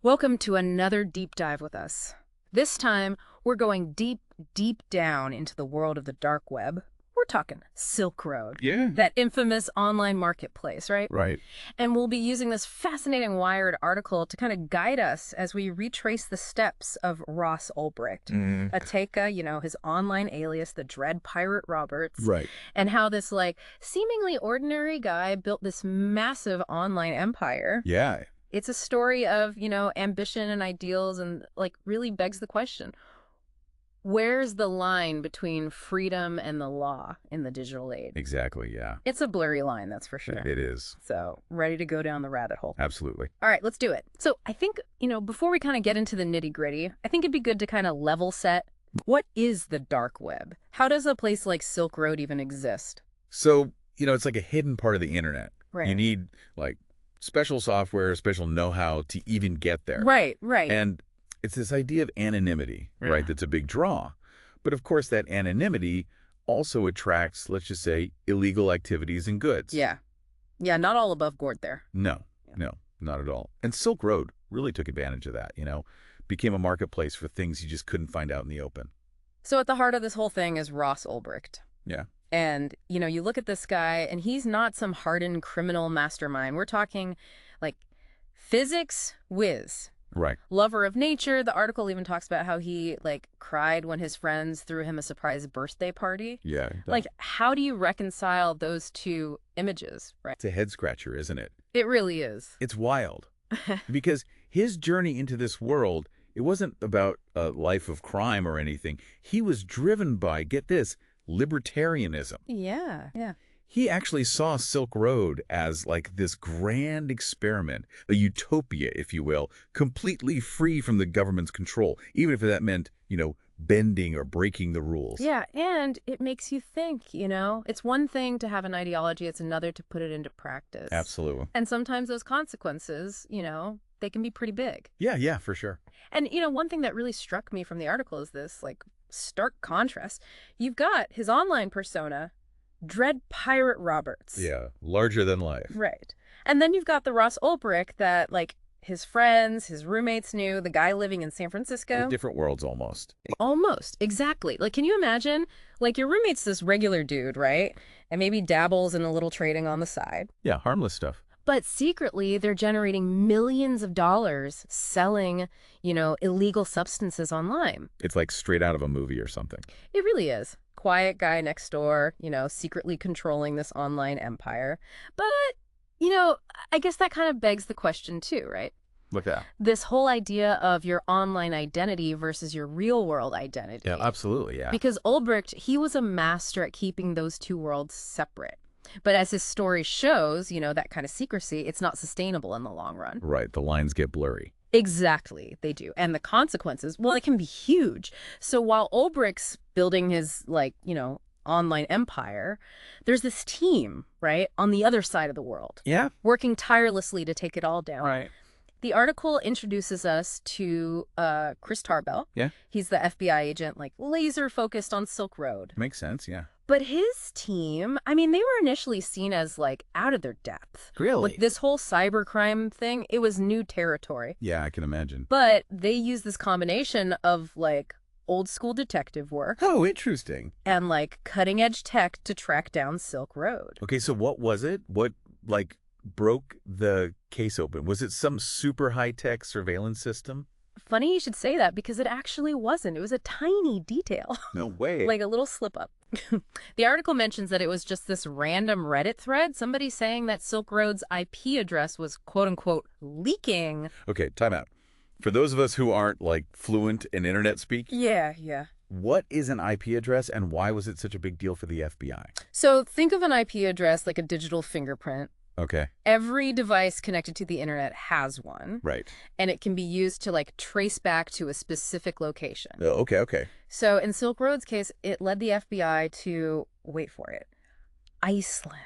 Welcome to another deep dive with us. This time, we're going deep, deep down into the world of the dark web. We're talking Silk Road, Yeah. that infamous online marketplace, right? Right. And we'll be using this fascinating Wired article to kind of guide us as we retrace the steps of Ross Ulbricht, Ateka, his online alias, the Dread Pirate Roberts, Right. and how this, seemingly ordinary guy built this massive online empire. Yeah. It's a story of, ambition and ideals and, really begs the question, where's the line between freedom and the law in the digital age? Exactly. Yeah. It's a blurry line, that's for sure. It is. So, ready to go down the rabbit hole. Absolutely. All right, let's do it. So, I think, before we kind of get into the nitty-gritty, I think it'd be good to kind of level set. What is the dark web? How does a place like Silk Road even exist? So, it's like a hidden part of the internet. Right. You need special software, special know-how to even get there. Right, right. And it's this idea of anonymity, right? That's a big draw. But of course, that anonymity also attracts, let's just say, illegal activities and goods. Yeah. Yeah, not all above board there. No, not at all. And Silk Road really took advantage of that, became a marketplace for things you just couldn't find out in the open. So at the heart of this whole thing is Ross Ulbricht. Yeah. And, you look at this guy, and he's not some hardened criminal mastermind. We're talking, physics whiz. Right. Lover of nature. The article even talks about how he, cried when his friends threw him a surprise birthday party. Yeah. How do you reconcile those two images, right? It's a head-scratcher, isn't it? It really is. It's wild. Because his journey into this world, it wasn't about a life of crime or anything. He was driven by, get this, libertarianism. Yeah, yeah. He actually saw Silk Road as this grand experiment, a utopia, if you will, completely free from the government's control, even if that meant, bending or breaking the rules. Yeah, and it makes you think, It's one thing to have an ideology, it's another to put it into practice. Absolutely. And sometimes those consequences, they can be pretty big. Yeah, for sure. And, one thing that really struck me from the article is this, stark contrast. You've got his online persona, Dread Pirate Roberts. Yeah, larger than life. Right. And then you've got the Ross Ulbricht that, his friends, his roommates knew, the guy living in San Francisco. Different worlds almost. Almost, exactly. Can you imagine? Your roommate's this regular dude, right? And maybe dabbles in a little trading on the side. Yeah, harmless stuff. But secretly, they're generating millions of dollars selling, illegal substances online. It's like straight out of a movie or something. It really is. Quiet guy next door, secretly controlling this online empire. But, I guess that kind of begs the question too, right? Look at that. This whole idea of your online identity versus your real world identity. Yeah, absolutely, yeah. Because Ulbricht, he was a master at keeping those two worlds separate. But as his story shows, that kind of secrecy, it's not sustainable in the long run. Right, the lines get blurry. Exactly, they do. And the consequences, well, they can be huge. So while Ulbricht's building his, online empire, there's this team, right, on the other side of the world. Yeah. Working tirelessly to take it all down. Right. The article introduces us to Chris Tarbell. Yeah. He's the FBI agent, laser focused on Silk Road. Makes sense, yeah. But his team, they were initially seen as, out of their depth. Really? This whole cybercrime thing, it was new territory. Yeah, I can imagine. But they used this combination of, old school detective work. Oh, interesting. And, cutting edge tech to track down Silk Road. Okay, so what was it? What, broke the case open? Was it some super high-tech surveillance system? Funny you should say that because it actually wasn't. It was a tiny detail. No way. A little slip up. The article mentions that it was just this random Reddit thread, somebody saying that Silk Road's IP address was quote unquote leaking. Okay, time out. For those of us who aren't fluent in internet speak. Yeah. What is an IP address and why was it such a big deal for the FBI? So think of an IP address like a digital fingerprint. Okay. Every device connected to the internet has one. Right. And it can be used to trace back to a specific location. Oh, okay. So in Silk Road's case, it led the FBI to, wait for it, Iceland.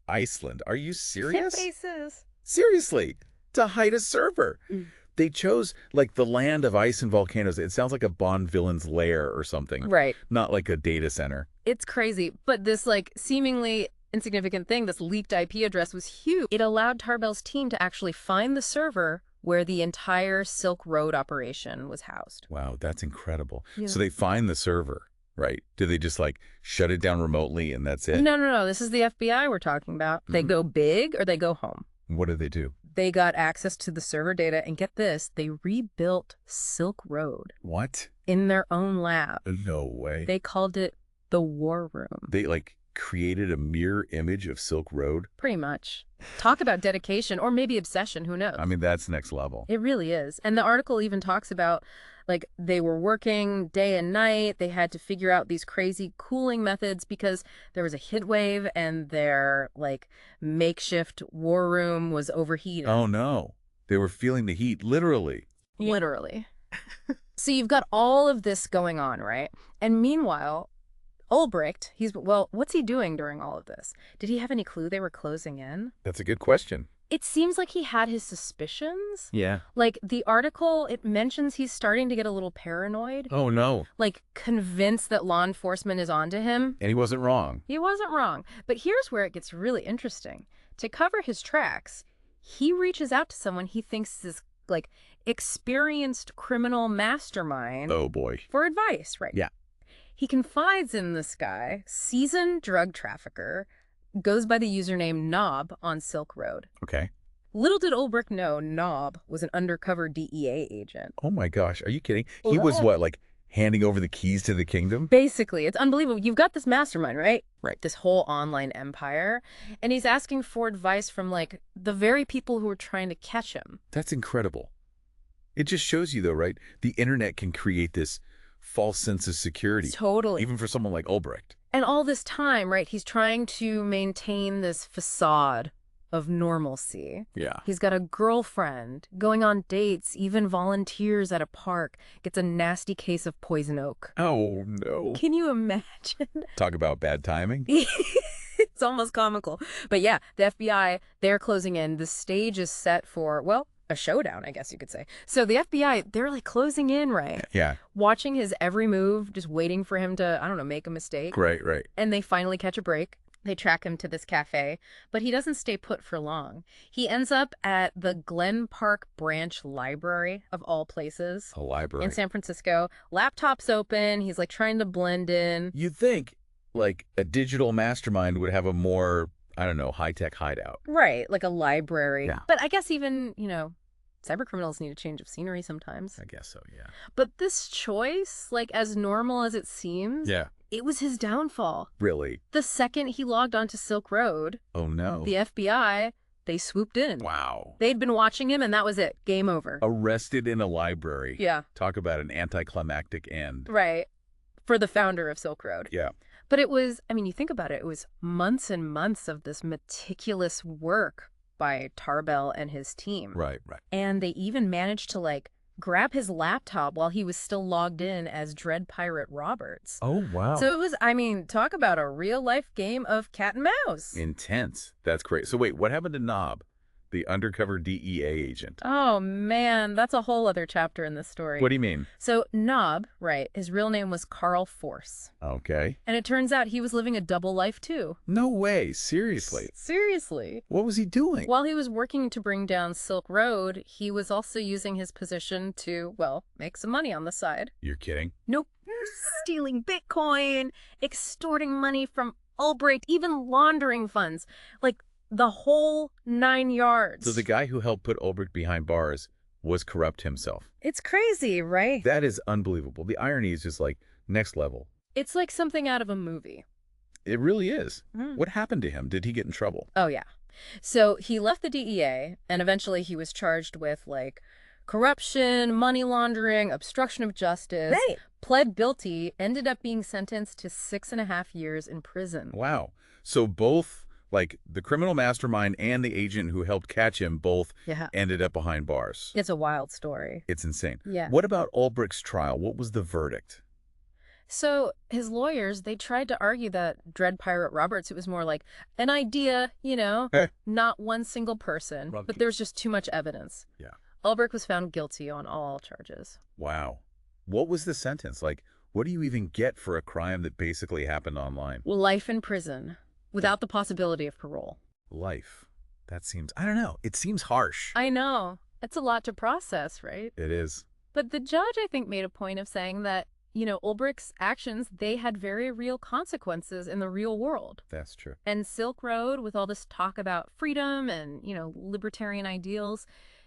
Iceland? Are you serious? Faces. Seriously? To hide a server? They chose the land of ice and volcanoes. It sounds like a Bond villain's lair or something. Right. Not like a data center. It's crazy. But this seemingly insignificant thing, this leaked IP address was huge. It allowed Tarbell's team to actually find the server where the entire Silk Road operation was housed. Wow, that's incredible. Yeah. So they find the server, right? Do they just like shut it down remotely and that's it? No, no, no. This is the FBI we're talking about. They go big or they go home. What do they do? They got access to the server data, and get this, they rebuilt Silk Road What? in their own lab. No way. They called it the War Room. They like created a mirror image of Silk Road? Pretty much. Talk about dedication or maybe obsession, who knows? I mean, that's next level. It really is. And the article even talks about, like, they were working day and night. They had to figure out these crazy cooling methods because there was a heat wave and their, like, makeshift war room was overheating. Oh, no. They were feeling the heat, literally. Literally. So you've got all of this going on, right? And meanwhile, Ulbricht, well, what's he doing during all of this? Did he have any clue they were closing in? That's a good question. It seems like he had his suspicions. Yeah. Like, the article, it mentions he's starting to get a little paranoid. Oh, no. Like, convinced that law enforcement is onto him. And he wasn't wrong. He wasn't wrong. But here's where it gets really interesting. To cover his tracks, he reaches out to someone he thinks is, like, experienced criminal mastermind. Oh, boy. For advice, right? Yeah. He confides in this guy, seasoned drug trafficker, goes by the username Knob on Silk Road. Okay. Little did Ulbricht know Knob was an undercover DEA agent. Oh, my gosh. Are you kidding? He was what, like handing over the keys to the kingdom? Basically, it's unbelievable. You've got this mastermind, right? Right. This whole online empire. And he's asking for advice from, like, the very people who are trying to catch him. That's incredible. It just shows you, though, right? The internet can create this false sense of security. Totally. Even for someone like Ulbricht. And all this time, right, he's trying to maintain this facade of normalcy. Yeah. He's got a girlfriend, going on dates, even volunteers at a park, gets a nasty case of poison oak. Oh, no. Can you imagine? Talk about bad timing. It's almost comical. But yeah, the FBI, they're closing in. The stage is set for, well, a showdown, I guess you could say. So the FBI, they're like closing in, right? Yeah. Watching his every move, just waiting for him to, I don't know, make a mistake. Right, right. And they finally catch a break. They track him to this cafe, but he doesn't stay put for long. He ends up at the Glen Park Branch Library, of all places. A library. In San Francisco. Laptop's open. He's like trying to blend in. You'd think, like, a digital mastermind would have a more, I don't know, high-tech hideout. Right, like a library. Yeah. But I guess even, cyber criminals need a change of scenery sometimes. I guess so, yeah. But this choice, like, as normal as it seems, Yeah. it was his downfall. Really? The second he logged onto Silk Road, Oh, no. the FBI, they swooped in. Wow. They'd been watching him, and that was it. Game over. Arrested in a library. Yeah. Talk about an anticlimactic end. Right. For the founder of Silk Road. Yeah. But it was, you think about it, it was months and months of this meticulous work by Tarbell and his team. Right, right. And they even managed to, like, grab his laptop while he was still logged in as Dread Pirate Roberts. Oh, wow. So it was, talk about a real-life game of cat and mouse. Intense. That's great. So wait, what happened to Knob, the undercover DEA agent? Oh, man, that's a whole other chapter in this story. What do you mean? So Knob, right, his real name was Carl Force. Okay. And it turns out he was living a double life, too. No way. Seriously. Seriously. What was he doing? While he was working to bring down Silk Road, he was also using his position to, well, make some money on the side. You're kidding? Nope. Stealing Bitcoin, extorting money from Ulbricht, even laundering funds. Like, the whole 9 yards. So the guy who helped put Ulbricht behind bars was corrupt himself. It's crazy, right? That is unbelievable. The irony is just like next level. It's like something out of a movie. It really is. Mm. What happened to him? Did he get in trouble? Oh, yeah. So he left the DEA, and eventually he was charged with, like, corruption, money laundering, obstruction of justice. Right. Pled guilty, ended up being sentenced to 6.5 years in prison. Wow. So both, like, the criminal mastermind and the agent who helped catch him both ended up behind bars. It's a wild story. It's insane. Yeah. What about Ulbricht's trial? What was the verdict? So his lawyers, they tried to argue that Dread Pirate Roberts, it was more like an idea, not one single person, but there was just too much evidence. Yeah. Ulbricht was found guilty on all charges. Wow. What was the sentence? Like, what do you even get for a crime that basically happened online? Life in prison, without the possibility of parole. Life. That seems, I don't know. It seems harsh. I know. It's a lot to process, right? It is. But the judge, I think, made a point of saying that, Ulbricht's actions, they had very real consequences in the real world. That's true. And Silk Road, with all this talk about freedom and, libertarian ideals,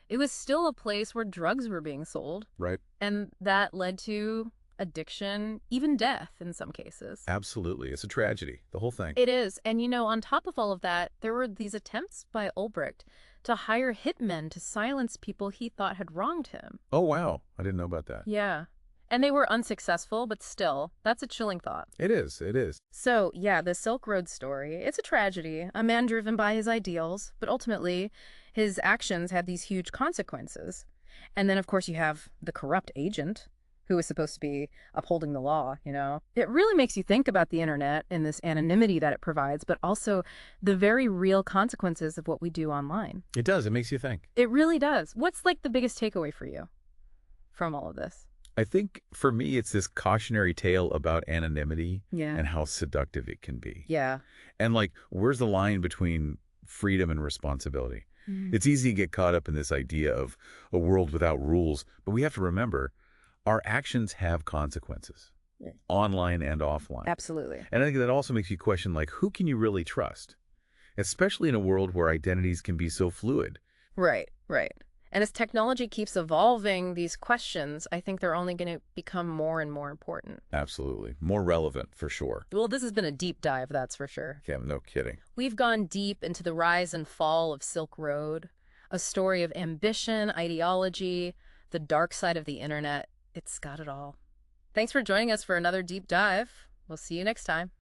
it was still a place where drugs were being sold. Right. And that led to addiction, even death in some cases. Absolutely. It's a tragedy, the whole thing. It is. And, on top of all of that, there were these attempts by Ulbricht to hire hitmen to silence people he thought had wronged him. Oh, wow. I didn't know about that. Yeah. And they were unsuccessful, but still, that's a chilling thought. It is. It is. So, yeah, the Silk Road story, it's a tragedy, a man driven by his ideals, but ultimately, his actions had these huge consequences. And then, of course, you have the corrupt agent, who is supposed to be upholding the law. It really makes you think about the internet and this anonymity that it provides, but also the very real consequences of what we do online. It does. It makes you think. It really does. What's like the biggest takeaway for you from all of this? I think for me, it's this cautionary tale about anonymity Yeah. and how seductive it can be. Yeah. And like, where's the line between freedom and responsibility? Mm. It's easy to get caught up in this idea of a world without rules, but we have to remember our actions have consequences, Yeah. online and offline. Absolutely. And I think that also makes you question, like, who can you really trust? Especially in a world where identities can be so fluid. Right, right. And as technology keeps evolving these questions, I think they're only going to become more and more important. Absolutely. More relevant, for sure. Well, this has been a deep dive, that's for sure. Yeah, no kidding. We've gone deep into the rise and fall of Silk Road, a story of ambition, ideology, the dark side of the internet. It's got it all. Thanks for joining us for another deep dive. We'll see you next time.